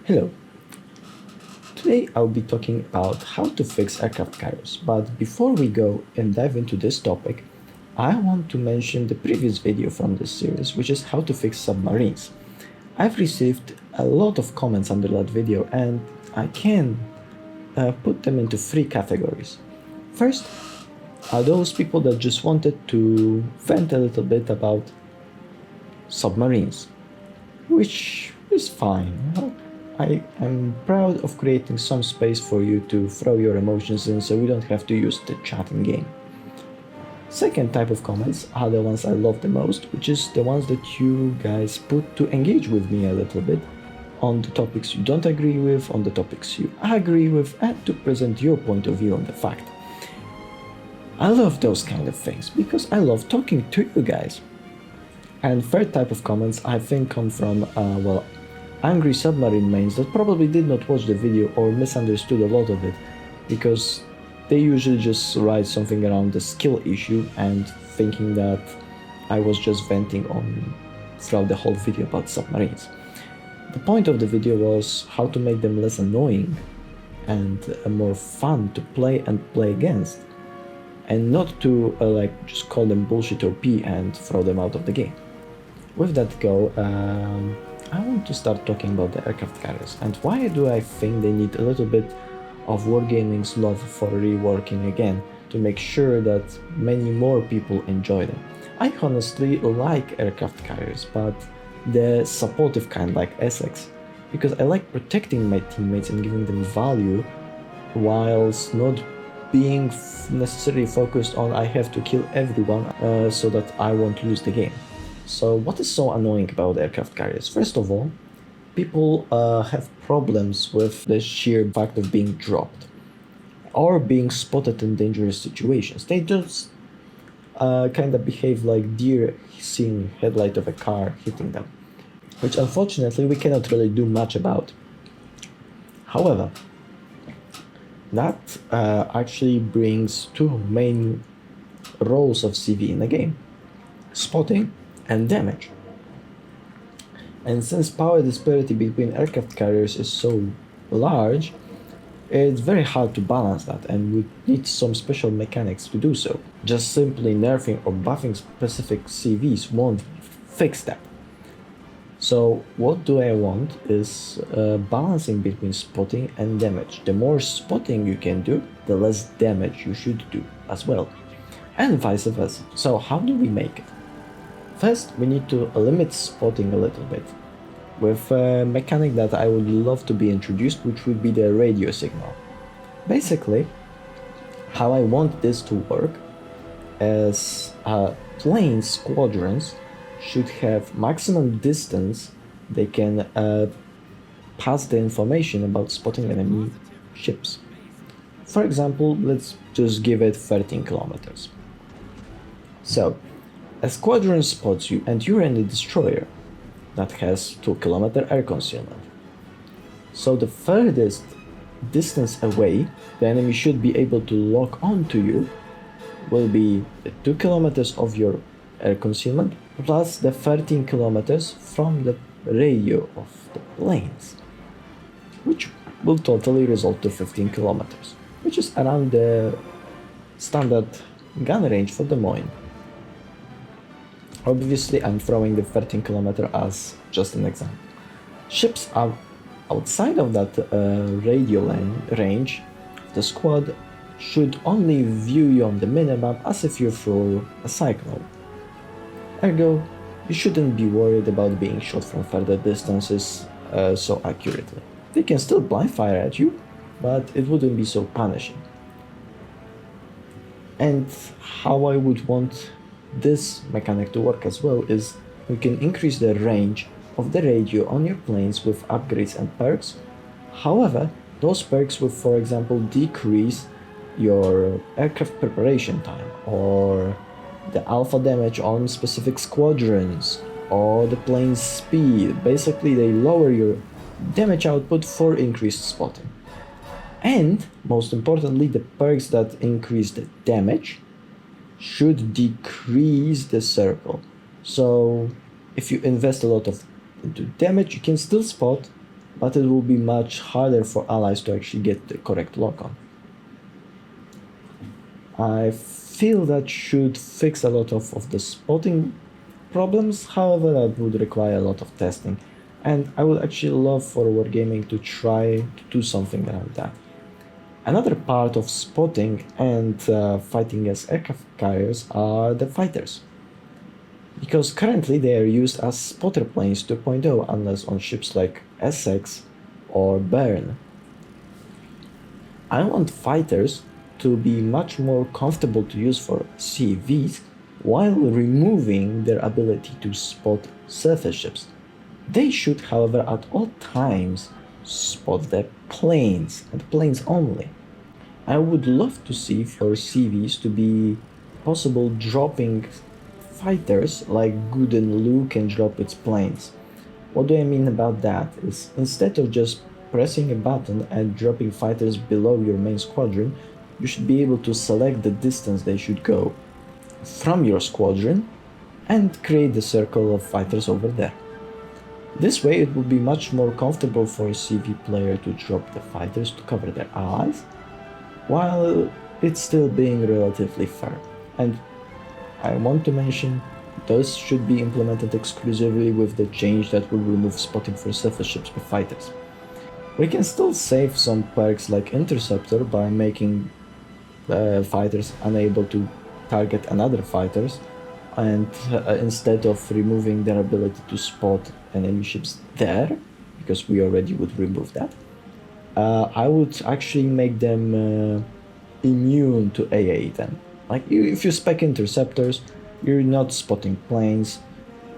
Hello. Today I'll be talking about how to fix aircraft carriers, but before we go and dive into this topic, I want to mention the previous video from this series, which is how to fix submarines. I've received a lot of comments under that video and I can put them into three categories. First are those people that just wanted to vent a little bit about submarines, which is fine. I am proud of creating some space for you to throw your emotions in so we don't have to use the chatting game. Second type of comments are the ones I love the most, which is the ones that you guys put to engage with me a little bit on the topics you don't agree with, on the topics you agree with, and to present your point of view on the fact. I love those kind of things because I love talking to you guys. And third type of comments I think come from, angry submarine mains that probably did not watch the video or misunderstood a lot of it, because they usually just write something around the skill issue and thinking that I was just venting on throughout the whole video about submarines. The point of the video was how to make them less annoying and more fun to play and play against, and not to just call them bullshit or P and throw them out of the game. With that go, I want to start talking about the aircraft carriers and why do I think they need a little bit of Wargaming's love for reworking again to make sure that many more people enjoy them. I honestly like aircraft carriers, but the supportive kind like Essex, because I like protecting my teammates and giving them value whilst not being necessarily focused on I have to kill everyone so that I won't lose the game. So what is so annoying about aircraft carriers? First of all, people have problems with the sheer fact of being dropped or being spotted in dangerous situations. They just kind of behave like deer seeing headlight of a car hitting them, which unfortunately we cannot really do much about. However, that actually brings two main roles of CV in the game: spotting and damage. And since power disparity between aircraft carriers is so large, it's very hard to balance that, and we need some special mechanics to do so. Just simply nerfing or buffing specific CVs won't fix that. So what do I want is balancing between spotting and damage. The more spotting you can do, the less damage you should do as well, and vice versa. So how do we make it? First, we need to limit spotting a little bit with a mechanic that I would love to be introduced, which would be the radio signal. Basically, how I want this to work is plane squadrons should have maximum distance they can pass the information about spotting enemy ships. For example, let's just give it 13 kilometers. So, a squadron spots you and you're in a destroyer that has 2-kilometer air concealment. So the furthest distance away the enemy should be able to lock onto you will be the 2 kilometers of your air concealment plus the 13 kilometers from the radio of the planes, which will totally result to 15 kilometers, which is around the standard gun range for the Moine. Obviously, I'm throwing the 13 kilometer as just an example. Ships are outside of that radio range. The squad should only view you on the minimap as if you're through a cyclone. Ergo, you shouldn't be worried about being shot from further distances so accurately. They can still blind fire at you, but it wouldn't be so punishing. And how I would want this mechanic to work as well is you can increase the range of the radio on your planes with upgrades and perks. However, those perks will, for example, decrease your aircraft preparation time or the alpha damage on specific squadrons or the plane's speed. Basically, they lower your damage output for increased spotting. And most importantly, the perks that increase the damage should decrease the circle. So if you invest a lot into damage, you can still spot, but it will be much harder for allies to actually get the correct lock on. I feel that should fix a lot of the spotting problems, however that would require a lot of testing, and I would actually love for Wargaming to try to do something around that. Another part of spotting and fighting as aircraft carriers are the fighters, because currently they are used as spotter planes 2.0 unless on ships like Essex or Bern. I want fighters to be much more comfortable to use for CVs while removing their ability to spot surface ships. They should, however, at all times spot the planes and planes only. I would love to see for CVs to be possible dropping fighters like Gooden Lu can drop its planes. What do I mean about that is instead of just pressing a button and dropping fighters below your main squadron, you should be able to select the distance they should go from your squadron and create the circle of fighters over there. This way it will be much more comfortable for a CV player to drop the fighters to cover their allies, while it's still being relatively fair. And I want to mention those should be implemented exclusively with the change that will remove spotting for surface ships with fighters. We can still save some perks like Interceptor by making fighters unable to target another fighters, and instead of removing their ability to spot enemy ships there, because we already would remove that, I would actually make them immune to AA then. Like if you spec interceptors, you're not spotting planes,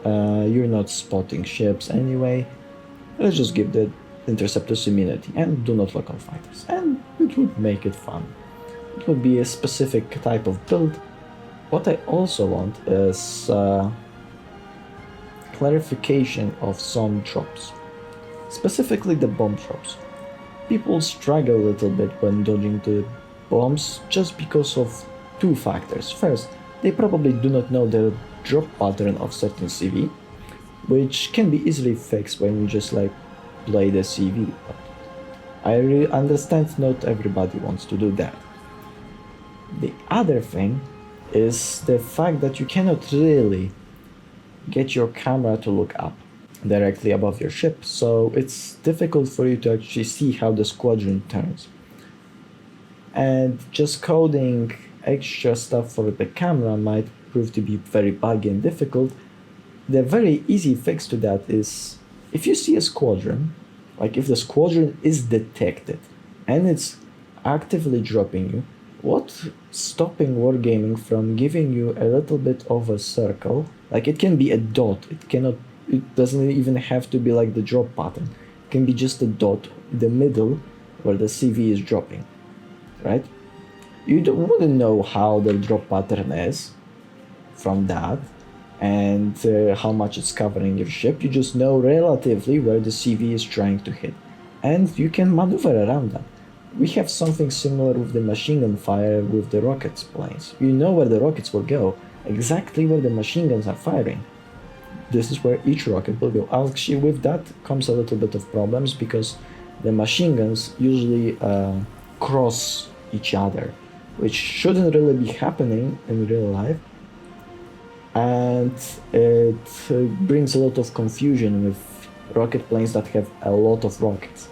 you're not spotting ships anyway. Let's just give the interceptors immunity and do not lock on fighters, and it would make it fun. It would be a specific type of build. What I also want is clarification of some drops, specifically the bomb drops. People struggle a little bit when dodging the bombs just because of two factors. First, they probably do not know the drop pattern of certain CV, which can be easily fixed when you just like play the CV. But I understand not everybody wants to do that. The other thing is the fact that you cannot really get your camera to look up directly above your ship, so it's difficult for you to actually see how the squadron turns. And just coding extra stuff for the camera might prove to be very buggy and difficult. The very easy fix to that is if you see a squadron, like if the squadron is detected and it's actively dropping you, what's stopping Wargaming from giving you a little bit of a circle? Like it can be a dot, it doesn't even have to be like the drop pattern. It can be just a dot in the middle where the CV is dropping, right? You wouldn't know how the drop pattern is from that and how much it's covering your ship. You just know relatively where the CV is trying to hit, and you can maneuver around that. We have something similar with the machine gun fire with the rockets planes. You know where the rockets will go, exactly where the machine guns are firing. This is where each rocket will go. Actually, with that comes a little bit of problems because the machine guns usually cross each other, which shouldn't really be happening in real life, and it brings a lot of confusion with rocket planes that have a lot of rockets.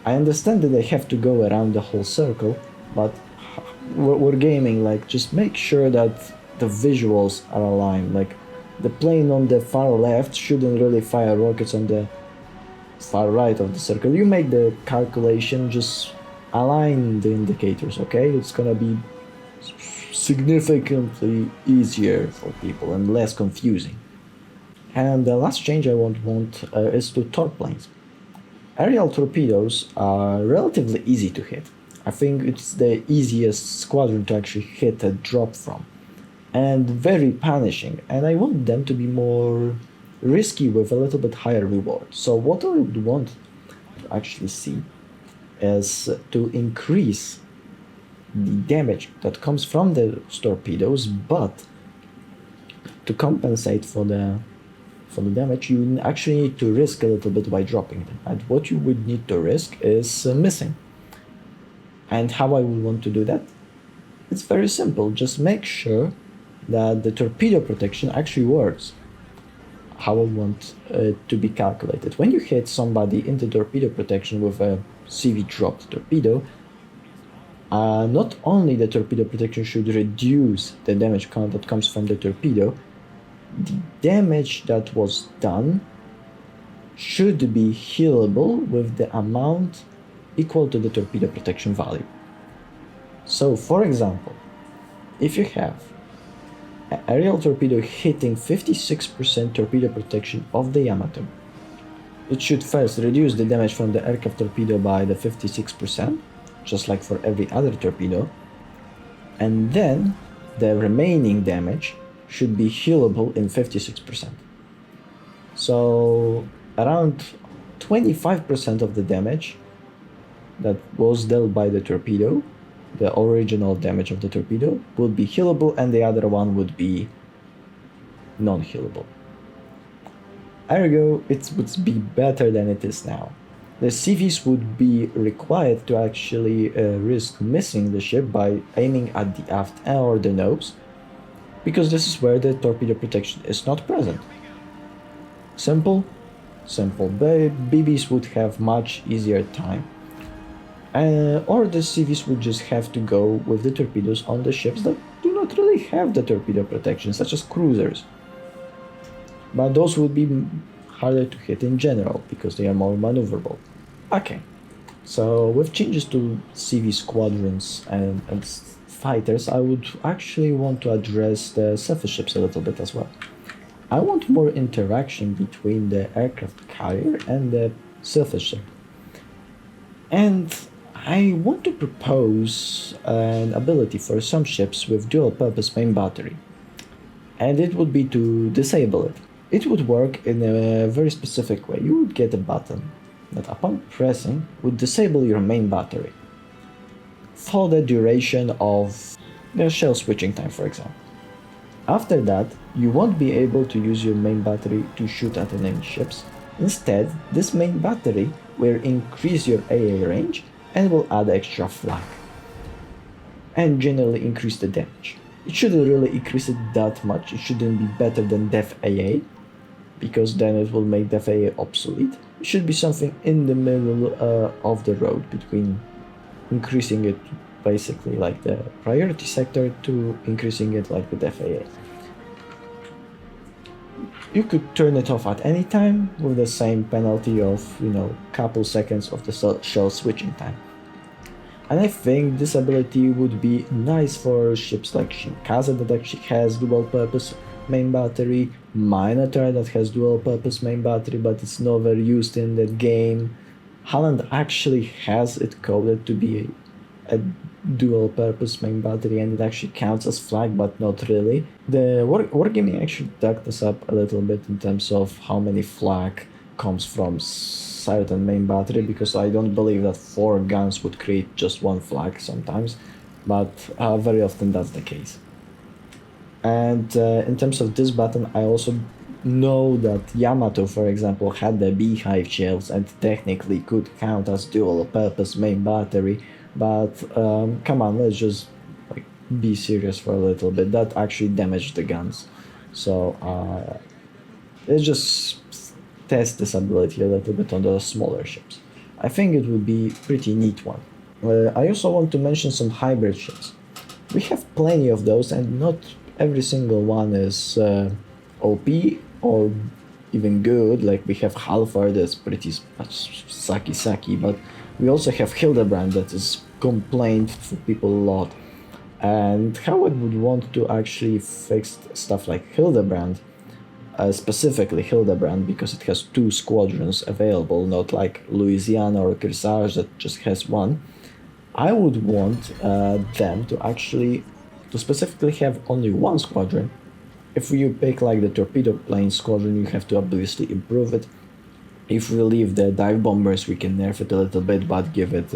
I understand that they have to go around the whole circle, but Wargaming, like, just make sure that the visuals are aligned. Like, the plane on the far left shouldn't really fire rockets on the far right of the circle. You make the calculation, just align the indicators, okay? It's gonna be significantly easier for people and less confusing. And the last change I want is to torp planes. Aerial torpedoes are relatively easy to hit. I think it's the easiest squadron to actually hit a drop from, and very punishing, and I want them to be more risky with a little bit higher reward. So what I would want to actually see is to increase the damage that comes from the torpedoes, but to compensate for the from the damage, you actually need to risk a little bit by dropping them. And what you would need to risk is missing. And how I would want to do that? It's very simple. Just make sure that the torpedo protection actually works. How I want it to be calculated. When you hit somebody in the torpedo protection with a CV dropped torpedo, not only the torpedo protection should reduce the damage count that comes from the torpedo, the damage that was done should be healable with the amount equal to the torpedo protection value. So, for example, if you have an aerial torpedo hitting 56% torpedo protection of the Yamato, it should first reduce the damage from the aircraft torpedo by the 56%, just like for every other torpedo, and then the remaining damage should be healable in 56%. So around 25% of the damage that was dealt by the torpedo, the original damage of the torpedo, would be healable, and the other one would be non-healable. Ergo, it would be better than it is now. The CVs would be required to actually risk missing the ship by aiming at the aft or the nose, because this is where the torpedo protection is not present. Simple? Simple. BBs would have much easier time. Or the CVs would just have to go with the torpedoes on the ships that do not really have the torpedo protection, such as cruisers. But those would be harder to hit in general, because they are more maneuverable. Okay, so with changes to CV squadrons and fighters, I would actually want to address the surface ships a little bit as well. I want more interaction between the aircraft carrier and the surface ship. And I want to propose an ability for some ships with dual-purpose main battery. And it would be to disable it. It would work in a very specific way. You would get a button that upon pressing would disable your main battery for the duration of the shell switching time, for example. After that, you won't be able to use your main battery to shoot at enemy ships. Instead, this main battery will increase your AA range and will add extra flak and generally increase the damage. It shouldn't really increase it that much. It shouldn't be better than Def AA, because then it will make Def AA obsolete. It should be something in the middle of the road, between increasing it basically like the priority sector to increasing it like the Def AA. You could turn it off at any time with the same penalty of, couple seconds of the shell switching time. And I think this ability would be nice for ships like Shinkaze that actually has dual-purpose main battery, Minotaur that has dual-purpose main battery but it's never used in the game. Holland actually has it coded to be a dual-purpose main battery, and it actually counts as flag, but not really. The Wargaming actually dug this up a little bit in terms of how many flag comes from certain main battery, because I don't believe that 4 guns would create just 1 flag sometimes, but very often that's the case. And in terms of this button, I also know that Yamato, for example, had the beehive shells and technically could count as dual-purpose main battery, but come on, let's just be serious for a little bit. That actually damaged the guns, so let's just test this ability a little bit on the smaller ships. I think it would be a pretty neat one. I also want to mention some hybrid ships. We have plenty of those, and not every single one is OP or even good. Like we have Halfar that's pretty sucky, but we also have Hildebrand that is complained for people a lot. And how I would want to actually fix stuff like Hildebrand, specifically Hildebrand, because it has 2 squadrons available, not like Louisiana or Kearsarge that just has 1. I would want them to specifically have only 1 squadron. If you pick like the torpedo plane squadron, you have to obviously improve it. If we leave the dive bombers, we can nerf it a little bit, but give it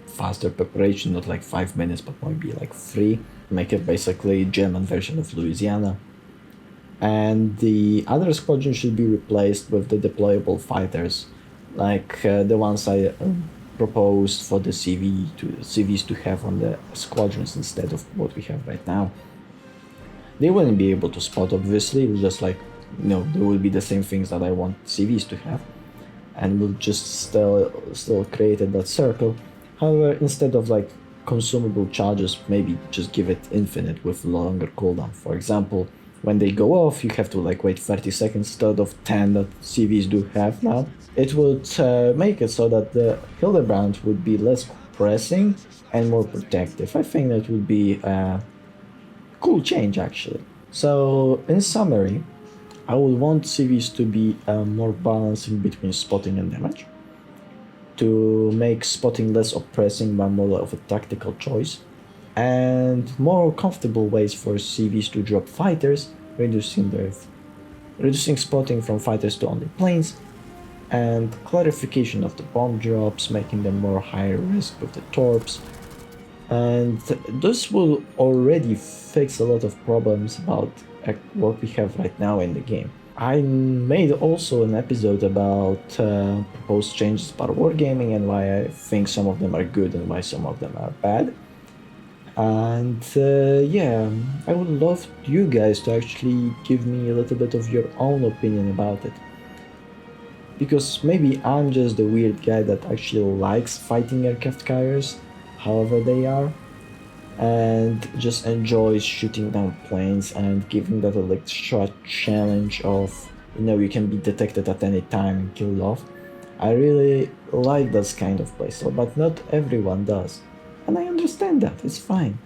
faster preparation, not like 5 minutes, but maybe like 3. Make it basically German version of Louisiana. and the other squadron should be replaced with the deployable fighters, like the ones I proposed for the CVs to have on the squadrons instead of what we have right now. They wouldn't be able to spot, obviously. It's just like, there will be the same things that I want CVs to have, and we'll just still create that circle. However, instead of like consumable charges, maybe just give it infinite with longer cooldown. For example, when they go off, you have to like wait 30 seconds instead of 10 that CVs do have now. It would make it so that the Hildebrand would be less pressing and more protective. I think that would be a cool change, actually. So, in summary, I would want CVs to be more balancing between spotting and damage, to make spotting less oppressing but more of a tactical choice, and more comfortable ways for CVs to drop fighters, reducing spotting from fighters to only planes, and clarification of the bomb drops, making them more higher risk with the torps. And this will already fix a lot of problems about what we have right now in the game. I made also an episode about proposed changes about wargaming and why I think some of them are good and why some of them are bad. And yeah, I would love you guys to actually give me a little bit of your own opinion about it. Because maybe I'm just the weird guy that actually likes fighting aircraft carriers, however they are, and just enjoys shooting down planes and giving that a extra challenge of, you can be detected at any time and killed off. I really like this kind of playstyle, but not everyone does. And I understand that, it's fine.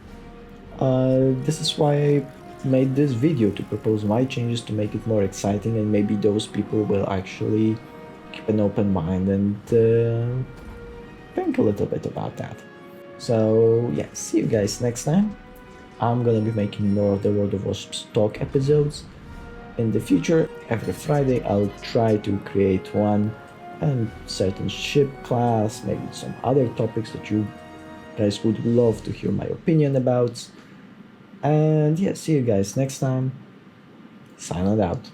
This is why I made this video, to propose my changes to make it more exciting, and maybe those people will actually keep an open mind and think a little bit about that. So yeah, see you guys next time. I'm gonna be making more of the World of Wasps talk episodes in the future. Every Friday I'll try to create one and certain ship class, maybe some other topics that you guys would love to hear my opinion about. And yeah, see you guys next time. Silent out.